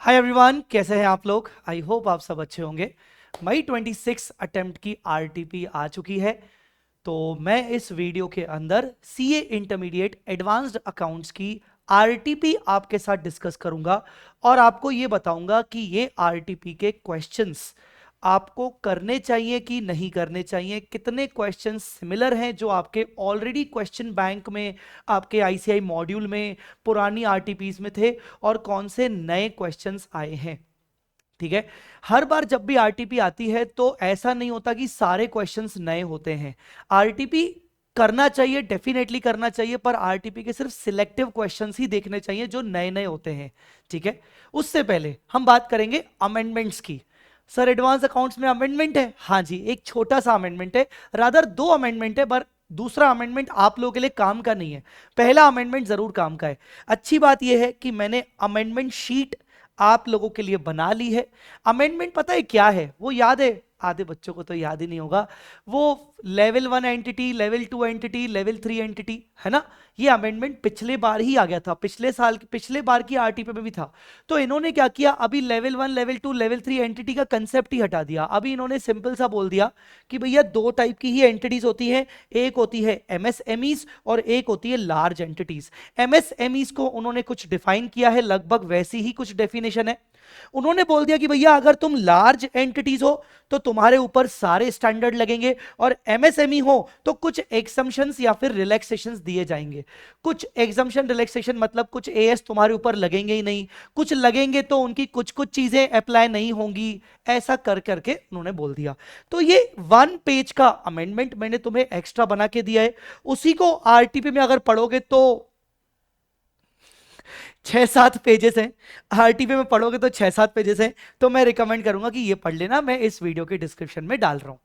Hi everyone, कैसे हैं आप लोग। आई होप आप सब अच्छे होंगे। मई 26 अटेम्प्ट की आरटीपी आ चुकी है। तो मैं इस वीडियो के अंदर सीए इंटरमीडिएट एडवांस्ड अकाउंट्स की आरटीपी आपके साथ डिस्कस करूंगा और आपको ये बताऊंगा कि ये आरटीपी के क्वेश्चंस आपको करने चाहिए कि नहीं करने चाहिए, कितने क्वेश्चंस सिमिलर हैं जो आपके ऑलरेडी क्वेश्चन बैंक में, आपके आईसीआई मॉड्यूल में, पुरानी आरटीपीज में थे और कौन से नए क्वेश्चंस आए हैं। ठीक है। हर बार जब भी आरटीपी आती है तो ऐसा नहीं होता कि सारे क्वेश्चंस नए होते हैं। आरटीपी करना चाहिए, डेफिनेटली करना चाहिए, पर आरटीपी के सिर्फ सिलेक्टिव क्वेश्चंस ही देखने चाहिए जो नए नए होते हैं। ठीक है। उससे पहले हम बात करेंगे अमेंडमेंट्स की। सर एडवांस अकाउंट्स में अमेंडमेंट है? हाँ जी, एक छोटा सा अमेंडमेंट है, रादर दो अमेंडमेंट है, पर दूसरा अमेंडमेंट आप लोगों के लिए काम का नहीं है, पहला अमेंडमेंट जरूर काम का है। अच्छी बात यह है कि मैंने अमेंडमेंट शीट आप लोगों के लिए बना ली है। अमेंडमेंट पता है क्या है? वो याद है? आधे बच्चों को तो याद ही नहीं होगा। वो level 1 entity, level 2 entity, level 3 entity, है ना। ये अमेंडमेंट पिछले बार ही आ गया था, पिछले साल, पिछले बार की आरटीपी में भी था। तो इन्होंने क्या किया, अभी लेवल 1, लेवल 2, लेवल 3 एंटिटी का कंसेप्ट ही हटा दिया। अभी इन्होंने सिंपल सा बोल दिया कि भैया दो टाइप की ही एंटिटीज होती है, एक होती है एमएसएमईज और एक होती है लार्ज एंटिटीज। एमएसएमईज को उन्होंने कुछ डिफाइन किया है, लगभग वैसी ही कुछ डेफिनेशन है। उन्होंने बोल दिया कि भैया अगर तुम लार्ज एंटिटीज हो तो तुम्हारे ऊपर सारे स्टैंडर्ड लगेंगे, और एमएसएमई हो तो कुछ एग्जम्पशंस या फिर रिलैक्सेशंस दिए जाएंगे। कुछ एग्जम्पशन रिलैक्सेशन मतलब कुछ एएस तुम्हारे ऊपर लगेंगे ही नहीं, कुछ लगेंगे तो उनकी कुछ कुछ चीजें अप्लाई नहीं होंगी, ऐसा कर करके उन्होंने बोल दिया। तो ये 1 पेज का अमेंडमेंट मैंने तुम्हें एक्स्ट्रा बना के दिया है। उसी को आरटीपी में अगर पढ़ोगे तो 6-7 पेजेस हैं। आरटीपी में पढ़ोगे तो 6-7 पेजेस हैं। तो मैं रिकमेंड करूंगा कि ये पढ़ लेना, मैं इस वीडियो के डिस्क्रिप्शन में डाल रहा हूं।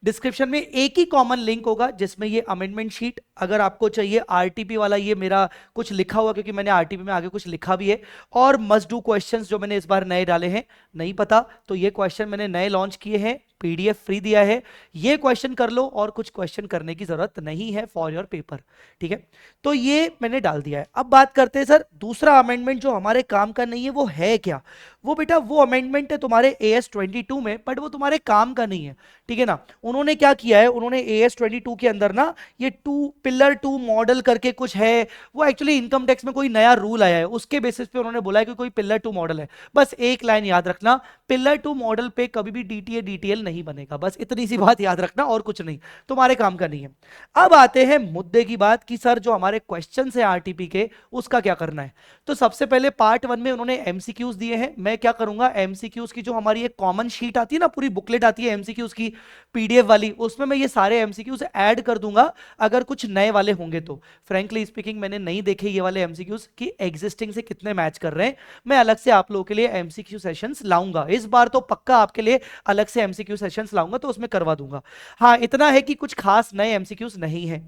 डिस्क्रिप्शन में एक ही कॉमन लिंक होगा जिसमें ये अमेंडमेंट शीट, अगर आपको चाहिए आरटीपी वाला, ये मेरा कुछ लिखा हुआ, क्योंकि मैंने आरटीपी में आगे कुछ लिखा भी है, और मस्ट डू क्वेश्चंस जो मैंने इस बार नए डाले हैं। नहीं पता तो ये क्वेश्चन मैंने नए लॉन्च किए हैं, पीडीएफ फ्री दिया है, ये क्वेश्चन कर लो और कुछ क्वेश्चन करने की जरूरत नहीं है फॉर योर पेपर। ठीक है। तो ये मैंने डाल दिया है। अब बात करते हैं सर दूसरा अमेंडमेंट जो हमारे काम का नहीं है, वो है क्या? वो बेटा वो अमेंडमेंट है तुम्हारे AS22 में, बट वो तुम्हारे काम का नहीं है। ठीक है ना। उन्होंने क्या किया है, उन्होंने AS22 के अंदर ना ये पिलर 2 मॉडल करके कुछ है। वो एक्चुअली इनकम टैक्स में कोई नया रूल आया है, उसके बेसिस पे उन्होंने बोला है कि कोई पिलर 2 मॉडल है। बस एक लाइन याद रखना, पिलर 2 मॉडल पे कभी भी डीटीए डीटीएल नहीं बनेगा, बस इतनी सी बात याद रखना, और कुछ नहीं, तुम्हारे काम का नहीं है। अब आते हैं मुद्दे की बात कि सर जो हमारे क्वेश्चन है आरटीपी के, उसका क्या करना है। तो सबसे पहले पार्ट 1 में उन्होंने एमसीक्यूज दिए हैं। मैं क्या करूंगा, एमसीक्यूज की जो हमारी एक कॉमन शीट आती है ना, पूरी बुकलेट आती है एमसीक्यूज की, पीडीएफ वाली, उसमें मैं ये सारे एमसीक्यूज ऐड कर दूंगा अगर कुछ नए वाले होंगे तो। फ्रेंकली स्पीकिंग मैंने नहीं देखे ये वाले एमसीक्यूज कि एग्जिस्टिंग से कितने मैच कर रहे हैं। मैं अलग से आप लोगों के लिए एमसीक्यू सेशंस लाऊंगा, इस बार तो पक्का आपके लिए अलग से एमसीक्यू सेशंस लाऊंगा, तो उसमें करवा दूंगा। हाँ, इतना है कि कुछ खास नए एमसीक्यूज नहीं है।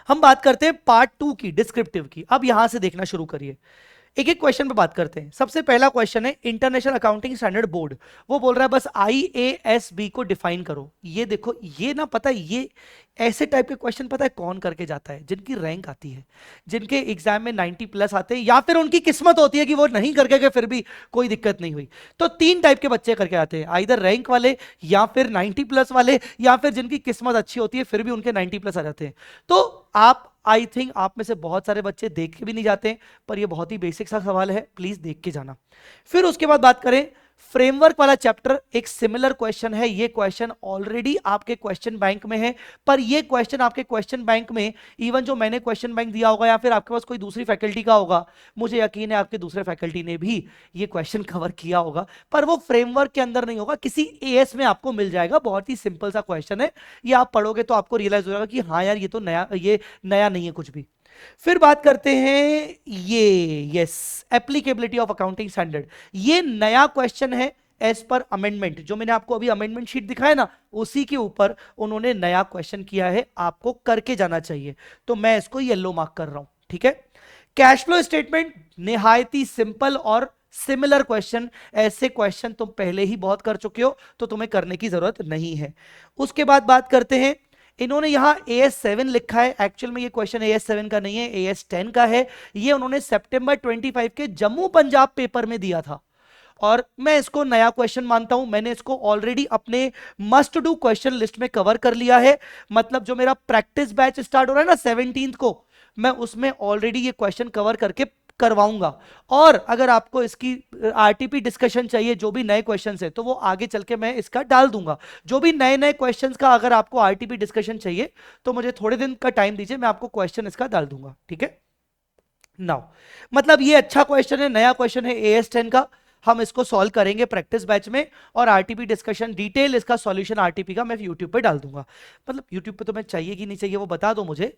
हम बात करते हैं पार्ट 2 की, डिस्क्रिप्टिव की। अब यहां से देखना शुरू करिए, एक एक क्वेश्चन पे बात करते हैं। सबसे पहला क्वेश्चन है इंटरनेशनल अकाउंटिंग स्टैंडर्ड बोर्ड। वो बोल रहा है बस IASB को डिफाइन करो। ये देखो, ये ना पता है, ये ऐसे टाइप के क्वेश्चन पता है कौन करके जाता है? जिनकी रैंक आती है, जिनके एग्जाम में 90+ आते हैं, या फिर उनकी किस्मत होती है कि वो नहीं करके गए फिर भी कोई दिक्कत नहीं हुई। तो 3 टाइप के बच्चे करके आते हैं, आइदर रैंक वाले, या फिर 90+ वाले, या फिर जिनकी किस्मत अच्छी होती है फिर भी उनके 90+ आ जाते हैं। तो आप, आई थिंक आप में से बहुत सारे बच्चे देख के भी नहीं जाते, पर ये बहुत ही बेसिक सा सवाल है, प्लीज देख के जाना। फिर उसके बाद बात करें फ्रेमवर्क वाला चैप्टर, एक सिमिलर क्वेश्चन है। ये क्वेश्चन ऑलरेडी आपके क्वेश्चन बैंक में है, पर ये क्वेश्चन आपके क्वेश्चन बैंक में, इवन जो मैंने क्वेश्चन बैंक दिया होगा या फिर आपके पास कोई दूसरी फैकल्टी का होगा, मुझे यकीन है आपके दूसरे फैकल्टी ने भी ये क्वेश्चन कवर किया होगा, पर वो फ्रेमवर्क के अंदर नहीं होगा, किसी एएस में आपको मिल जाएगा। बहुत ही सिंपल सा क्वेश्चन है, ये आप पढ़ोगे तो आपको रियलाइज हो जाएगा कि हाँ यार, ये तो नया, ये नया नहीं है कुछ भी। फिर बात करते हैं ये, yes, applicability of accounting standard. ये नया क्वेश्चन है एज पर अमेंडमेंट, जो मैंने आपको अभी अमेंडमेंट शीट दिखाया ना, उसी के ऊपर उन्होंने नया क्वेश्चन किया है, आपको करके जाना चाहिए, तो मैं इसको येलो मार्क कर रहा हूं। ठीक है। कैश फ्लो स्टेटमेंट निहायत ही सिंपल और सिमिलर क्वेश्चन, ऐसे क्वेश्चन तुम पहले ही बहुत कर चुके हो, तो तुम्हें करने की जरूरत नहीं है। उसके बाद बात करते हैं इन्होंने यहाँ AS7 लिखा है, एक्चुअल में ये क्वेश्चन AS7 का नहीं है, AS10 का है। ये उन्होंने सितंबर 25 के जम्मू पंजाब पेपर में दिया था और मैं इसको नया क्वेश्चन मानता हूं। मैंने इसको ऑलरेडी अपने मस्ट डू क्वेश्चन लिस्ट में कवर कर लिया है। मतलब जो मेरा प्रैक्टिस बैच स्टार्ट हो रहा है ना 17 को, मैं उसमें ऑलरेडी ये क्वेश्चन कवर करके करवाऊंगा। और अगर आपको इसकी आरटीपी डिस्कशन चाहिए, जो भी नए क्वेश्चंस है, तो वो आगे चल के मैं इसका डाल दूंगा। जो भी नए नए क्वेश्चंस का अगर आपको आरटीपी डिस्कशन चाहिए तो मुझे थोड़े दिन का टाइम दीजिए, मैं आपको क्वेश्चन इसका डाल दूंगा, ठीक है। नाउ मतलब ये अच्छा क्वेश्चन है, नया क्वेश्चन है AS10 का, हम इसको सॉल्व करेंगे प्रैक्टिस बैच में। और आरटीपी डिस्कशन डिटेल इसका सॉल्यूशन आरटीपी का मैं यूट्यूब पे डाल दूंगा। मतलब यूट्यूब पे तो मैं चाहिए कि नहीं चाहिए वो बता दो मुझे,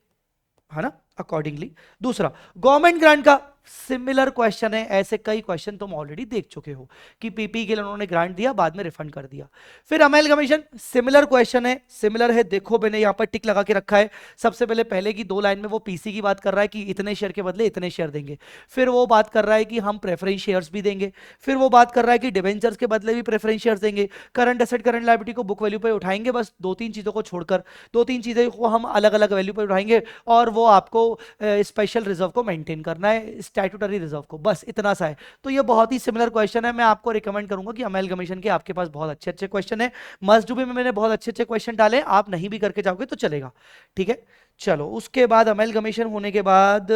है ना, अकॉर्डिंगली। दूसरा, गवर्नमेंट ग्रांट का सिमिलर क्वेश्चन है। ऐसे कई क्वेश्चन तुम ऑलरेडी देख चुके हो कि पीपी के लिए उन्होंने ग्रांट दिया, बाद में रिफंड कर दिया। फिर अमेलगमेशन, सिमिलर क्वेश्चन है, सिमिलर है, देखो मैंने यहां पर टिक लगा के रखा है। सबसे पहले की 2 लाइन में वो पीसी की बात कर रहा है कि इतने शेयर के बदले इतने शेयर देंगे। फिर वो बात कर रहा है कि हम प्रेफरेंस शेयर्स भी देंगे। फिर वो बात कर रहा है कि डिवेंचर्स के बदले भी प्रेफरेंस शेयर्स देंगे। करंट एसेट करंट लायबिलिटी को बुक वैल्यू पे उठाएंगे, बस 2-3 चीजों को छोड़कर, 2-3 चीजें को हम अलग अलग वैल्यू पे उठाएंगे। और वो आपको स्पेशल रिजर्व को मेंटेन करना है, स्टैट्यूटरी रिजर्व को, बस इतना सा है। तो ये बहुत ही सिमिलर क्वेश्चन है। मैं आपको रिकमेंड करूंगा कि अमेलगमेशन के आपके पास बहुत अच्छे अच्छे क्वेश्चन है। मस्ट डू में मैंने बहुत अच्छे अच्छे क्वेश्चन डाले, आप नहीं भी करके जाओगे तो चलेगा, ठीक है। चलो उसके बाद अमेलगमेशन होने के बाद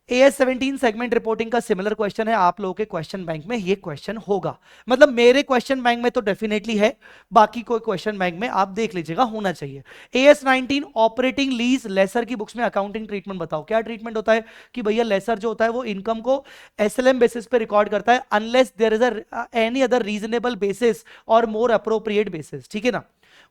AS17 सेगमेंट रिपोर्टिंग का सिमिलर क्वेश्चन है। आप लोगों के क्वेश्चन बैंक में ये क्वेश्चन होगा, मतलब मेरे क्वेश्चन बैंक में तो डेफिनेटली है, बाकी कोई क्वेश्चन बैंक में आप देख लीजिएगा, होना चाहिए। AS19 ऑपरेटिंग लीज लेसर की बुक्स में अकाउंटिंग ट्रीटमेंट बताओ। क्या ट्रीटमेंट होता है कि भैया लेसर जो होता है वो इनकम को SLM बेसिस पे रिकॉर्ड करता है, unless there is any other reasonable basis और मोर अप्रोप्रिएट बेसिस, ठीक है ना।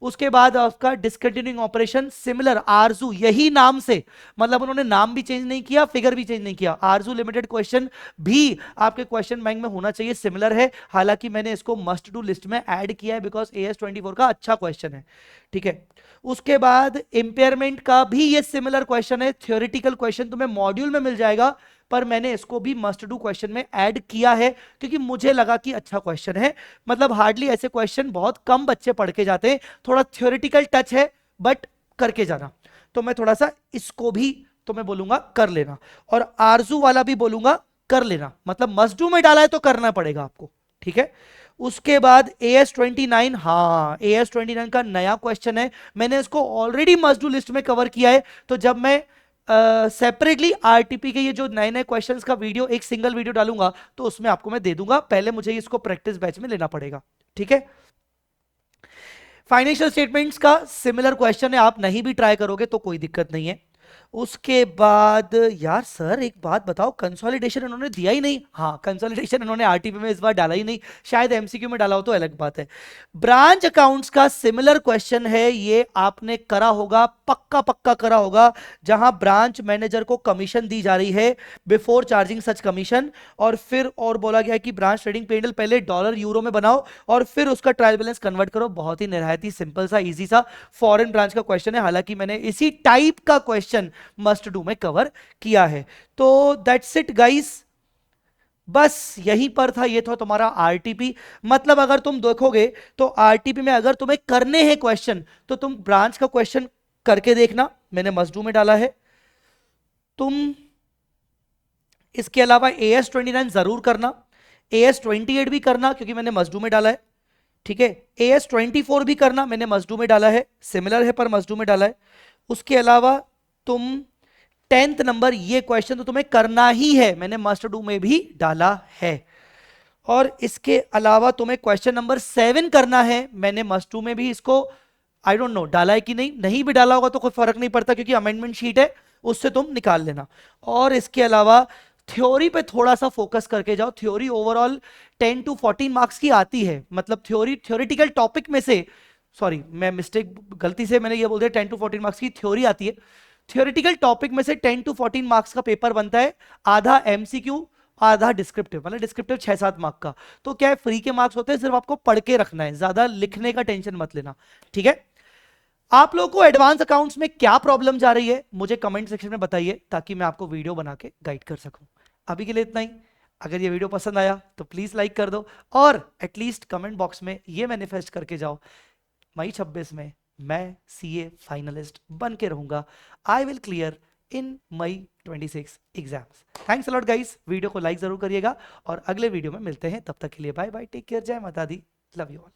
उसके बाद आपका डिसकंटिन्यूइंग ऑपरेशन, सिमिलर आरजू, यही नाम से, मतलब उन्होंने नाम भी चेंज नहीं किया, फिगर भी चेंज नहीं किया। आरजू लिमिटेड क्वेश्चन भी आपके क्वेश्चन बैंक में होना चाहिए, सिमिलर है। हालांकि मैंने इसको मस्ट डू लिस्ट में ऐड किया है बिकॉज AS24 का अच्छा क्वेश्चन है, ठीक है। उसके बाद इंपेयरमेंट का भी ये सिमिलर क्वेश्चन है, थ्योरेटिकल क्वेश्चन तुम्हें मॉड्यूल में मिल जाएगा, पर मैंने इसको भी मस्ट डू क्वेश्चन में ऐड किया है क्योंकि मुझे लगा कि अच्छा क्वेश्चन है। मतलब हार्डली ऐसे क्वेश्चन बहुत कम बच्चे पढ़ के जाते हैं, थोड़ा थ्योरेटिकल टच है बट करके जाना, तो मैं थोड़ा सा इसको भी तो मैं बोलूंगा कर लेना, और आरजू वाला भी बोलूंगा कर लेना। मतलब मस्ट डू में डाला है तो करना पड़ेगा आपको, ठीक है। उसके बाद AS29, हाँ AS29 का नया क्वेश्चन है, मैंने इसको ऑलरेडी मस्ट डू लिस्ट में कवर किया है। तो जब मैं सेपरेटली आरटीपी के ये जो नए नए क्वेश्चंस का वीडियो, एक सिंगल वीडियो डालूंगा, तो उसमें आपको मैं दे दूंगा। पहले मुझे इसको प्रैक्टिस बैच में लेना पड़ेगा, ठीक है। फाइनेंशियल स्टेटमेंट्स का सिमिलर क्वेश्चन है, आप नहीं भी ट्राई करोगे तो कोई दिक्कत नहीं है। उसके बाद यार सर एक बात बताओ, कंसोलिडेशन इन्होंने दिया ही नहीं। हाँ कंसोलिडेशन इन्होंने आरटीपी में इस बार डाला ही नहीं, शायद एमसीक्यू में डाला हो तो अलग बात है। ब्रांच अकाउंट्स का सिमिलर क्वेश्चन है, ये आपने करा होगा, पक्का पक्का करा होगा, जहां ब्रांच मैनेजर को कमीशन दी जा रही है बिफोर चार्जिंग सच कमीशन, और फिर और बोला गया कि ब्रांच ट्रेडिंग पेंडल पहले डॉलर यूरो में बनाओ और फिर उसका ट्रायल बैलेंस कन्वर्ट करो। बहुत ही निहायत ही सिंपल सा इजी सा फॉरेन ब्रांच का क्वेश्चन है, हालांकि मैंने इसी टाइप का क्वेश्चन मस्ट डू में कवर किया है। तो दैट्स इट गाइस, बस यहीं पर था, ये था तुम्हारा आरटीपी। मतलब अगर तुम देखोगे तो आरटीपी में अगर तुम्हें करने हैं क्वेश्चन तो तुम ब्रांच का क्वेश्चन करके देखना, मैंने मस्ट डू में डाला है। तुम इसके अलावा AS29 जरूर करना, AS28 भी करना क्योंकि मैंने मस्ट डू में डाला है, ठीक है। AS24 भी करना, मैंने मस्ट डू में डाला है, सिमिलर है पर मस्ट डू में डाला है। उसके अलावा तुम 10th नंबर ये क्वेश्चन तो तुम्हें करना ही है, मैंने मस्ट डू में भी डाला है। और इसके अलावा तुम्हें क्वेश्चन नंबर 7 करना है, मैंने मस्ट डू में भी इसको आई डोंट नो डाला है कि नहीं, नहीं भी डाला होगा तो कोई फर्क नहीं पड़ता क्योंकि अमेंडमेंट शीट है, उससे तुम निकाल लेना। और इसके अलावा थ्योरी पे थोड़ा सा फोकस करके जाओ, थ्योरी ओवरऑल 10 to 14 मार्क्स की आती है। मतलब थ्योरिटिकल टॉपिक में से, सॉरी मैं मिस्टेक, गलती से मैंने ये बोल दिया, 10 to 14 मार्क्स की थ्योरी आती है। थ्योरेटिकल टॉपिक में से 10 to 14 मार्क्स का पेपर बनता है, आधा एमसीक्यू आधा डिस्क्रिप्टिव, मतलब डिस्क्रिप्टिव 6-7 मार्क का। तो क्या है, फ्री के मार्क्स होते हैं, सिर्फ आपको पढ़ के रखना है, ज्यादा लिखने का टेंशन मत लेना, ठीक है। आप लोगों को एडवांस अकाउंट्स में क्या प्रॉब्लम जा रही है मुझे कमेंट सेक्शन में बताइए, ताकि मैं आपको वीडियो बना के गाइड कर सकूं। अभी के लिए इतना ही। अगर ये वीडियो पसंद आया तो प्लीज लाइक कर दो, और एटलीस्ट कमेंट बॉक्स में ये मैनिफेस्ट करके जाओ, मई 26 में मैं सीए फाइनलिस्ट बन के रहूंगा। I will clear in May 26 exams. Thanks a lot guys, video को लाइक जरूर करिएगा और अगले वीडियो में मिलते हैं। तब तक के लिए बाय बाय, टेक केयर, जय माता दी, लव यू ऑल।